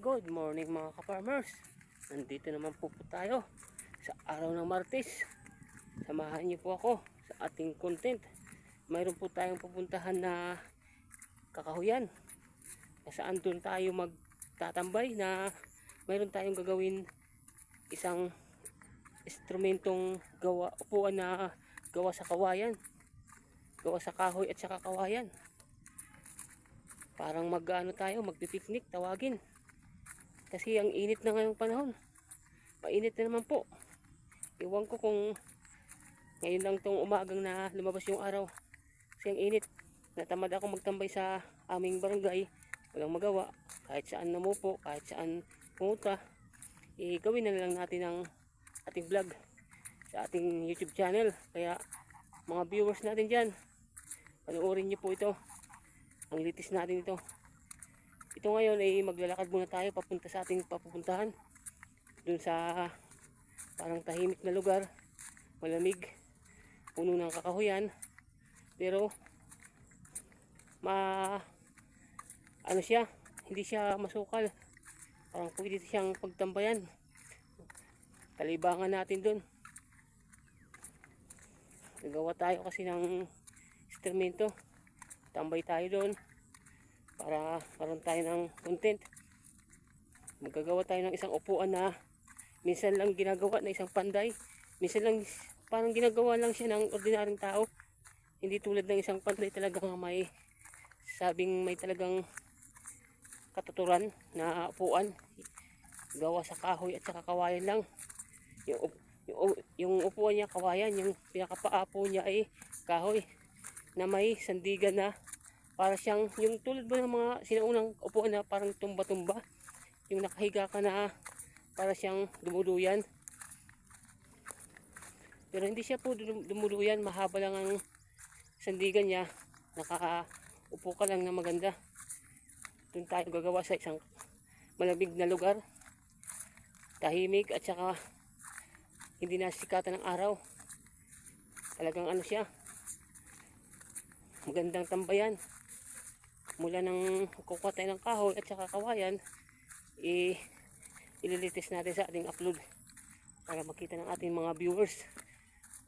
Good morning mga ka-farmers. Nandito naman po tayo sa araw ng Martes. Samahan niyo po ako sa ating content. Mayroon po tayong pupuntahan na kakahuyan. Saan doon tayo magtatambay na mayroon tayong gagawin isang instrumentong upuan na gawa sa kawayan. Gawa sa kahoy at saka kawayan. Parang magpipiknik tawagin. Kasi ang init na ngayong panahon. Mainit na naman po. Iwan ko kung ngayon lang tong umagang na lumabas yung araw. Kasi ang init. Natamad ako magtambay sa aming barangay. Walang magawa. Kahit saan namupo, kahit saan pumunta. Gawin na lang natin ang ating vlog sa ating YouTube channel. Kaya mga viewers natin dyan, panoorin nyo po ito. Ang litis natin ito. Ito ngayon ay maglalakad muna tayo papunta sa ating papupuntahan. Doon sa parang tahimik na lugar. Malamig. Puno ng kakahuyan. Pero hindi siya masukal. Parang pwede siyang pagtambayan. Talibangan natin doon. Nagawa tayo kasi ng instrumento. Tambay tayo doon para karoon tayo ng content. Magagawa tayo ng isang upuan na minsan lang ginagawa na isang panday. Minsan lang parang ginagawa lang siya ng ordinaryong tao. Hindi tulad ng isang panday talagang may talagang katuturan na upuan. Gawa sa kahoy at saka kawayan lang. Yung upuan niya kawayan, yung pinakapaapo niya ay kahoy na may sandigan na para siyang yung tulad ba ng mga sinaunang upuan na parang tumba-tumba, yung nakahiga ka na para siyang dumuluyan. Pero hindi siya po dumuluyan, mahaba lang ang sandigan niya, nakaupo ka lang na maganda. Doon tayo gagawa sa isang malamig na lugar, tahimik at saka hindi nasikatan ng araw. Talagang siya, magandang tambayan. Mula ng kukuha tayo ng kahoy at saka kawayan, ililitis natin sa ating upload para makita ng ating mga viewers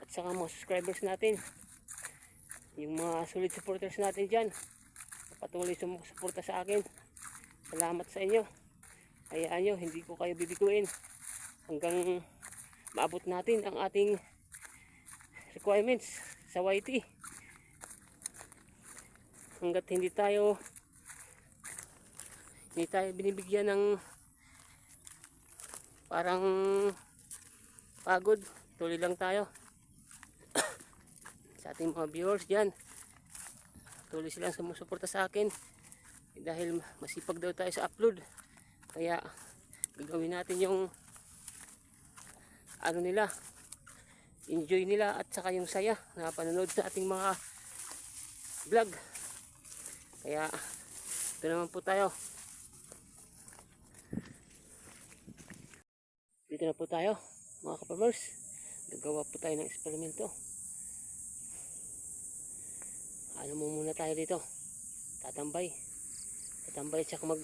at saka mga subscribers natin, yung mga solid supporters natin dyan, patuloy sumusuporta sa akin. Salamat sa inyo. Hayaan nyo, hindi ko kayo bibiguin hanggang maabot natin ang ating requirements sa YT. Hanggat hindi tayo binibigyan ng parang pagod, tuloy lang tayo. Sa ating mga viewers dyan, tuloy silang sumusuporta sa akin dahil masipag daw tayo sa upload. Kaya gagawin natin yung nila, enjoy nila at saka yung saya na panonood sa ating mga vlog. Kaya ito naman po tayo. Dito na po tayo mga ka-farmers. Gagawa po tayo ng eksperimento. Muna tayo dito. Tatambay at saka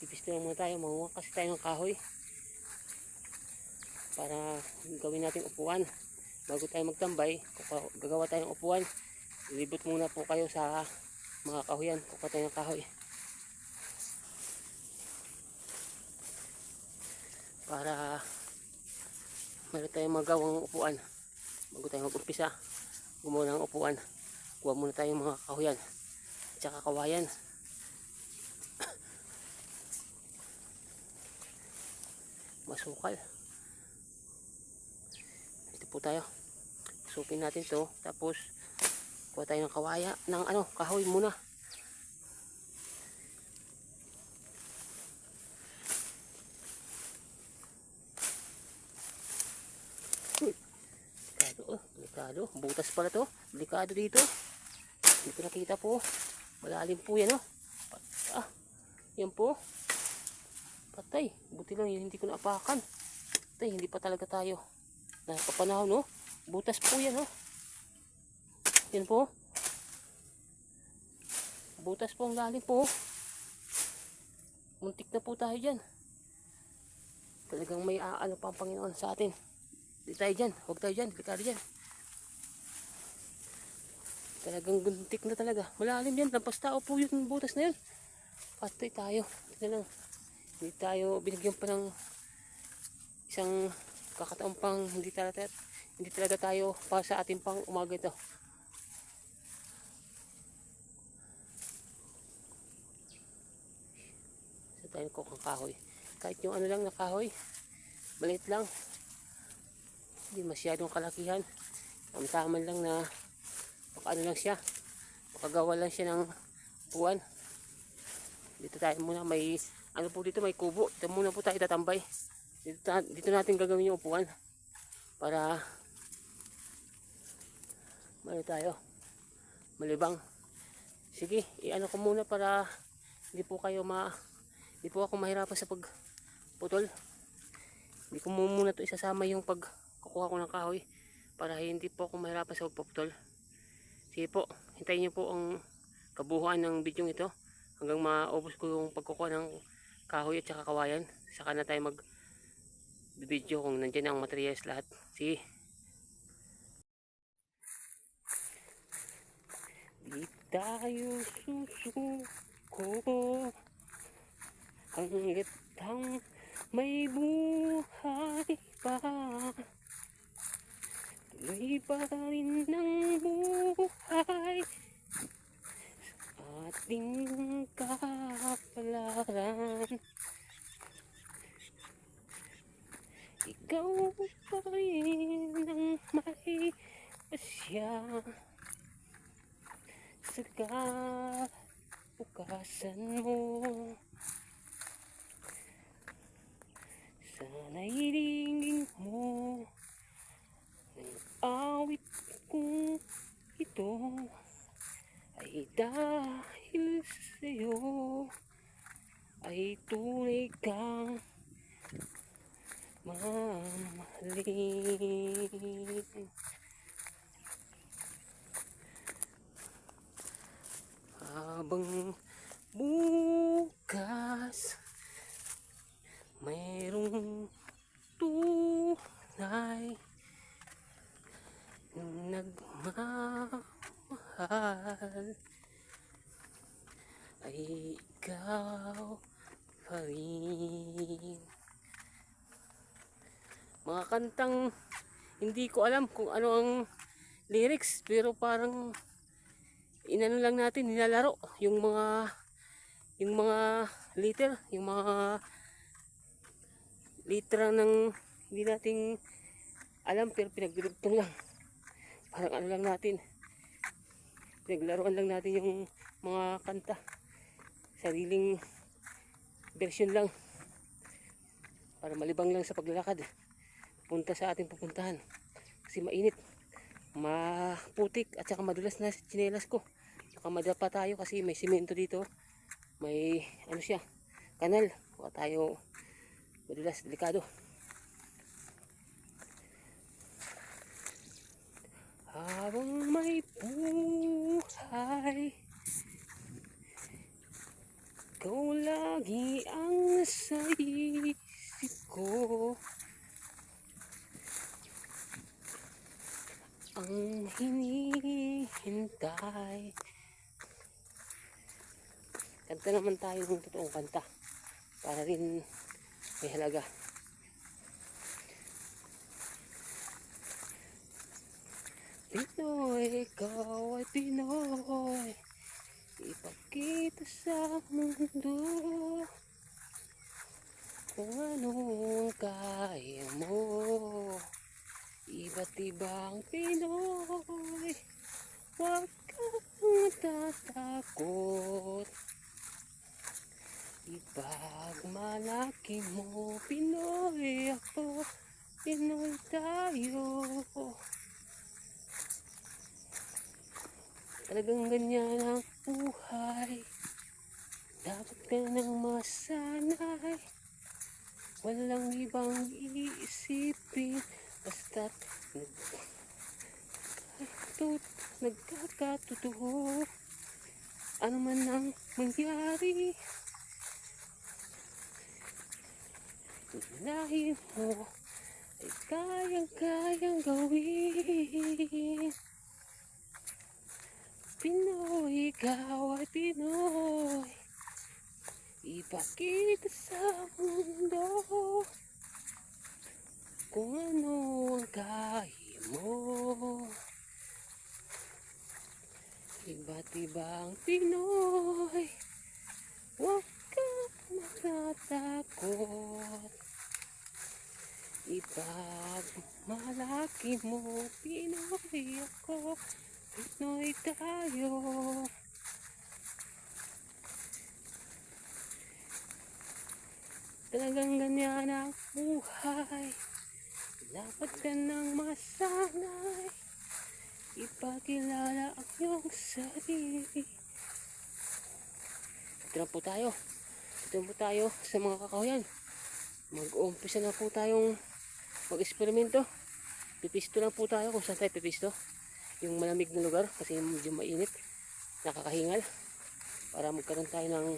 pipisto lang muna tayo. Manguha kasi tayo ng kahoy para gawin natin upuan. Bago tayo magtambay, gagawa tayo ng upuan. Ilibot muna po kayo sa mga kahoyan. Kukuha tayo ng kahoy para meron tayong magawang upuan. Bago tayo mag-umpisa gumawa ng upuan, kuha muna tayo ng mga kahoyan at saka kawayan. Masukal. Dito po tayo. Supin natin to, tapos kuha tayo ng kahoy muna. Delikado. Butas pala to. Delikado dito. Dito nakita po. Malalim po yan, yan po. Patay. Buti lang yun, hindi ko naapakan. Patay, hindi pa talaga tayo napapanahon, butas po yan, yan po. Butas po, ang lalim po. Muntik na po tayo dyan. Talagang may aano pa ang Panginoon sa atin. Di tayo dyan, huwag tayo dyan, delikado dyan. Talagang guntik na talaga. Malalim yan, lampas tao po yung butas na yun. Patay tayo. Tignan lang. Hindi tayo binigyan pa ng isang kakataon pang hindi talaga tayo pa sa ating pang umaga ito. Sa tayo kokang kahoy. Kahit yung ano lang na kahoy, maliit lang. Hindi masyadong kalakihan. Ang tama lang na ano lang siya. Makagawa lang siya ng upuan. Dito tayo muna may ano po dito, may kubo. Dito muna po tayo tatambay. Dito natin gagawin yung upuan para tayo malibang. Sige, i-ano ko muna para hindi po ako mahirapan sa pagputol. Hindi ko muna ito isasama yung pagkukuha ko ng kahoy para hindi po ako mahirapan sa pagputol. Sige po, hintayin niyo po ang kabuuan ng video ito hanggang maubos ko yung pagkukuha ng kahoy at saka kawayan. Saka na tayo mag-video kung nandiyan ang materials lahat. Sige. Di tayo susuko hanggat may buhay pa. Tuloy pa rin ng buhay ating kapalaran. Ikaw pa rin ang may asya sa kabukasan mo. Sana'y ringin mo ng awit kong ito ay dahil sa'yo ay tunay kang mamahalin. Habang bukas mayroong tunay nagmamahal ay ikaw pa rin. Mga kantang hindi ko alam kung ano ang lyrics, pero parang inano lang natin, nilalaro yung mga liter, yung mga litra ng hindi nating alam, pero pinagdurugtong lang. Parang ano lang natin, pinaglaruan lang natin yung mga kanta, sariling version lang para malibang lang sa paglalakad punta sa ating pupuntahan. Kasi mainit, maputik at saka madulas na tsinelas ko. Saka madapa tayo kasi may simento dito, may ano siya, kanal. Baka tayo madulas, delikado. Habang may buhay, ikaw lagi ang nasa isip ko. Ang hinihintay. Kanta naman tayo ng totoong kanta para rin may halaga. Pinoy, ikaw ay Pinoy, ipakita sa mundo kung anong kaya mo. Iba't ibang Pinoy, huwag kang matatakot. Ipagmalaki mo, Pinoy ako, Pinoy tayo. Talagang ganyan ang buhay, dapat ka nang masanay. Walang ibang iisipin, basta't nagkakatotoo. Ano man ang mangyari, akalain mo ay kayang-kayang gawin. Pinoy, ikaw ay Pinoy. Ipakita sa mundo kung ano ang kaya mo. Iba't ibang Pinoy, huwag kang matatakot. Ipagmalaki mo, Pinoy ako, Pinoy tayo. Talagang ganyan ang buhay, dapat ka nang masanay, ipakilala ang iyong sarili. Dito na po tayo. Dito na po tayo sa mga kakahuyan. Mag-uumpisa na po tayong mag-eksperimento. Pipisto lang po tayo kung saan tayo pipisto. Yung malamig na lugar kasi medyo mainit. Nakakahingal. Para magkaroon tayo ng